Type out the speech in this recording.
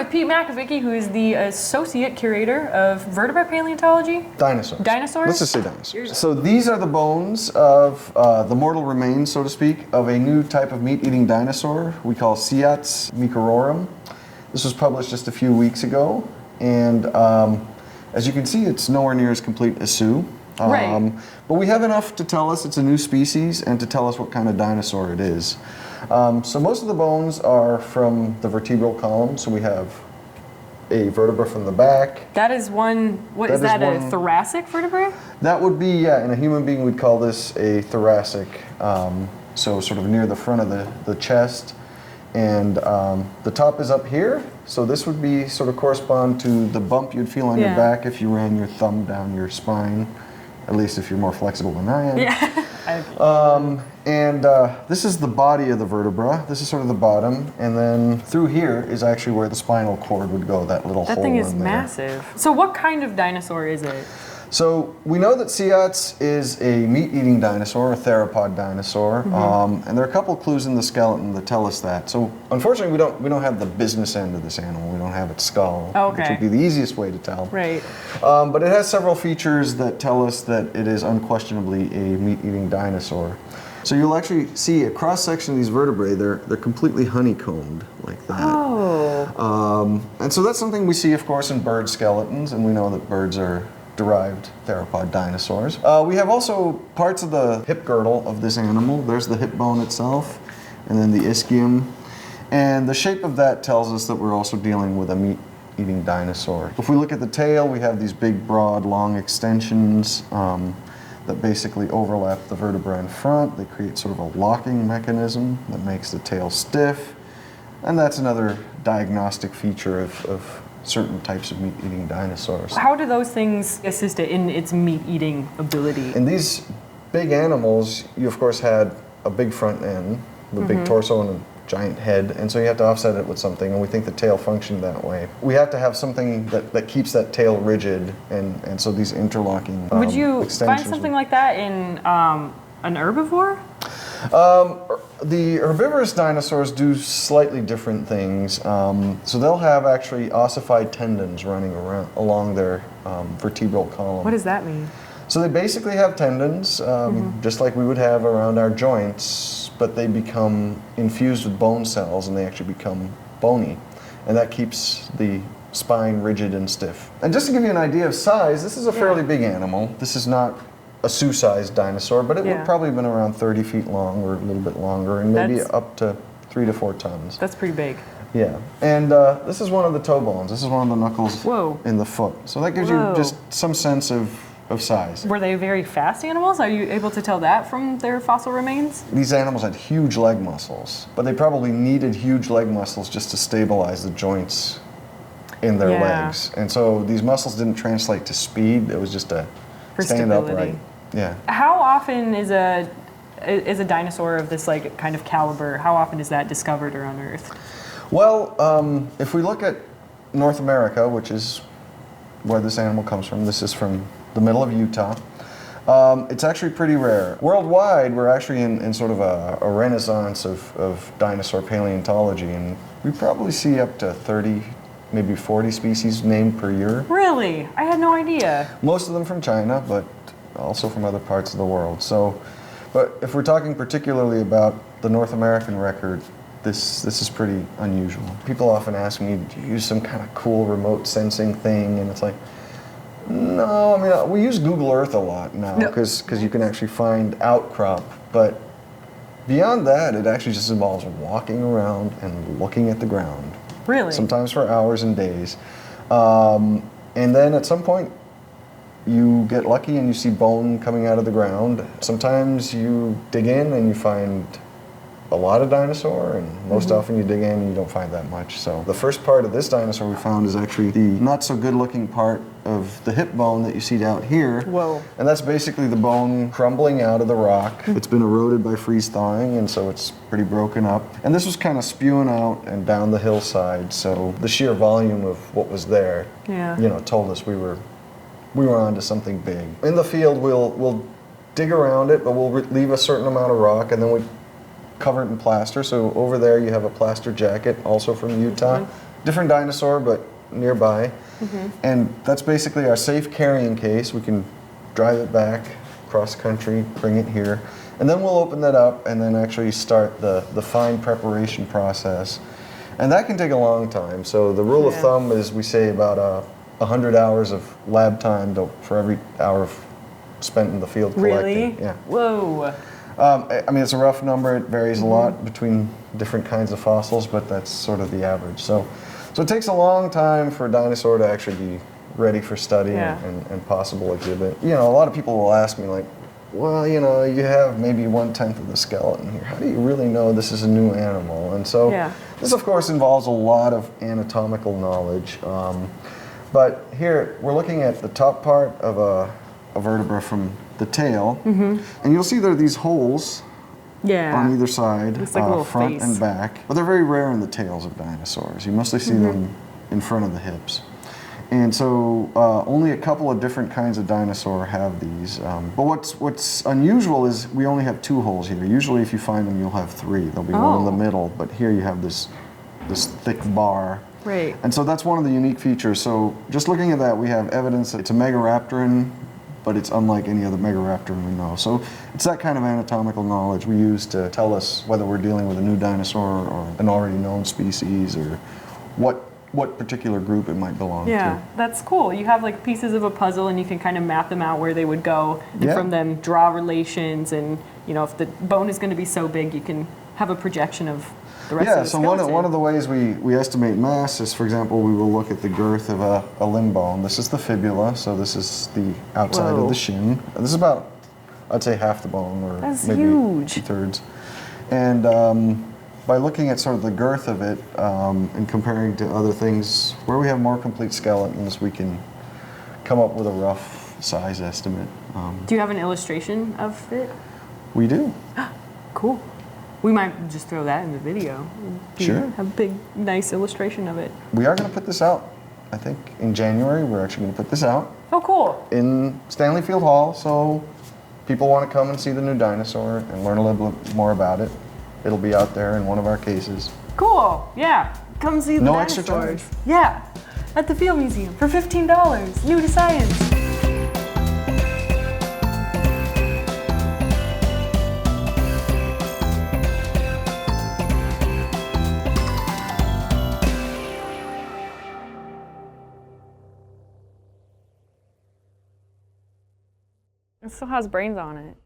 with Pete Makovicky, who is the Associate Curator of Vertebrate Paleontology. Dinosaurs. Dinosaurs? Let's just say dinosaurs. So these are the bones of the mortal remains, so to speak, of a new type of meat-eating dinosaur we call Siats meekerorum. This was published just a few weeks ago, and as you can see, it's nowhere near as complete as Sue. Right. But we have enough to tell us it's a new species and to tell us what kind of dinosaur it is. So most of the bones are from the vertebral column, so we have a vertebra from the back. That is one, is that a thoracic vertebrae? That would be, yeah, in a human being we'd call this a thoracic, so sort of near the front of the chest. And the top is up here, so this would be sort of correspond to the bump you'd feel on your back if you ran your thumb down your spine, at least if you're more flexible than I am. Yeah. And this is the body of the vertebra. This is sort of the bottom, and then through here is actually where the spinal cord would go, that little hole in there. That thing is massive. So what kind of dinosaur is it? So we know that Siats is a meat-eating dinosaur, a theropod dinosaur, and there are a couple clues in the skeleton that tell us that. So unfortunately, we don't have the business end of this animal. We don't have its skull, which would be the easiest way to tell. Right. But it has several features that tell us that it is unquestionably a meat-eating dinosaur. So you'll actually see a cross-section of these vertebrae. They're completely honeycombed like that. Oh. And so that's something we see, of course, in bird skeletons, and we know that birds are derived theropod dinosaurs. We have also parts of the hip girdle of this animal. There's the hip bone itself, and then the ischium. And the shape of that tells us that we're also dealing with a meat-eating dinosaur. If we look at the tail, we have these big, broad, long extensions that basically overlap the vertebra in front. They create sort of a locking mechanism that makes the tail stiff. And that's another diagnostic feature of certain types of meat-eating dinosaurs. How do those things assist it in its meat-eating ability? In these big animals, you of course had a big front end, with a big torso and a giant head, and so you have to offset it with something, and we think the tail functioned that way. We have to have something that keeps that tail rigid, and so these interlocking Would you find something like that in an herbivore? The herbivorous dinosaurs do slightly different things. So they'll have actually ossified tendons running along their vertebral column. What does that mean? So they basically have tendons, just like we would have around our joints, but they become infused with bone cells and they actually become bony. And that keeps the spine rigid and stiff. And just to give you an idea of size, this is a fairly big animal. This is not a Sioux-sized dinosaur, but it would probably have been around 30 feet long or a little bit longer, and maybe up to 3 to 4 tons. That's pretty big. Yeah, and this is one of the toe bones. This is one of the knuckles in the foot. So that gives you just some sense of size. Were they very fast animals? Are you able to tell that from their fossil remains? These animals had huge leg muscles, but they probably needed huge leg muscles just to stabilize the joints in their legs. And so these muscles didn't translate to speed. It was just a stand upright. Yeah. How often is a dinosaur of this kind of caliber? How often is that discovered or unearthed? Well, if we look at North America, which is where this animal comes from, this is from the middle of Utah. It's actually pretty rare. Worldwide, we're actually in sort of a renaissance of dinosaur paleontology, and we probably see up to 30, maybe 40 species named per year. Really? I had no idea. Most of them from China, but also from other parts of the world. So, but if we're talking particularly about the North American record, this is pretty unusual. People often ask me, do you use some kind of cool remote sensing thing? And it's like, no, I mean, we use Google Earth a lot now because you can actually find outcrop, but beyond that, it actually just involves walking around and looking at the ground. Really? Sometimes for hours and days. And then at some point, you get lucky and you see bone coming out of the ground. Sometimes you dig in and you find a lot of dinosaur, and most often you dig in and you don't find that much. So the first part of this dinosaur we found is actually the not so good looking part of the hip bone that you see out here. Whoa. And that's basically the bone crumbling out of the rock. It's been eroded by freeze thawing, and so it's pretty broken up. And this was kind of spewing out and down the hillside, so the sheer volume of what was there, told us we were onto something big. In the field, we'll dig around it, but we'll leave a certain amount of rock, and then we cover it in plaster. So over there you have a plaster jacket, also from Utah. different dinosaur, but nearby. And that's basically our safe carrying case. We can drive it back cross country, bring it here. And then we'll open that up and then actually start the fine preparation process. And that can take a long time. So the rule of thumb is we say about 100 hours of lab time for every hour spent in the field collecting. Really? Yeah. Whoa. I mean, it's a rough number. It varies a lot between different kinds of fossils, but that's sort of the average. So it takes a long time for a dinosaur to actually be ready for study and possible exhibit. You know, a lot of people will ask me like, well, you know, you have maybe 1/10 of the skeleton here. How do you really know this is a new animal? And so this, of course, involves a lot of anatomical knowledge. But here, we're looking at the top part of a vertebra from the tail. And you'll see there are these holes on either side, like front face. and back. But they're very rare in the tails of dinosaurs. You mostly see them in front of the hips. And so only a couple of different kinds of dinosaur have these. But what's unusual is we only have 2 holes here. Usually if you find them, you'll have 3. There'll be one in the middle, but here you have this thick bar. Right. And so that's one of the unique features. So just looking at that, we have evidence that it's a megaraptoran, but it's unlike any other megaraptoran we know. So it's that kind of anatomical knowledge we use to tell us whether we're dealing with a new dinosaur or an already known species or what particular group it might belong to. Yeah, that's cool. You have like pieces of a puzzle and you can kind of map them out where they would go and from them draw relations, and you know, if the bone is going to be so big, you can have a projection of the rest of the skeleton. So one of the ways we estimate mass is, for example, we will look at the girth of a limb bone. This is the fibula, so this is the outside of the shin. This is about, I'd say, half the bone, or maybe huge. 2/3. And by looking at sort of the girth of it and comparing to other things, where we have more complete skeletons, we can come up with a rough size estimate. Do you have an illustration of it? We do. Cool. We might just throw that in the video. Sure. Have a big, nice illustration of it. We are going to put this out, I think, in January. We're actually going to put this out. Oh, cool. In Stanley Field Hall, so people want to come and see the new dinosaur and learn a little bit more about it. It'll be out there in one of our cases. Cool. Yeah. Come see the No dinosaurs. extra charge. Yeah. At the Field Museum for $15. New to science. It still has brains on it.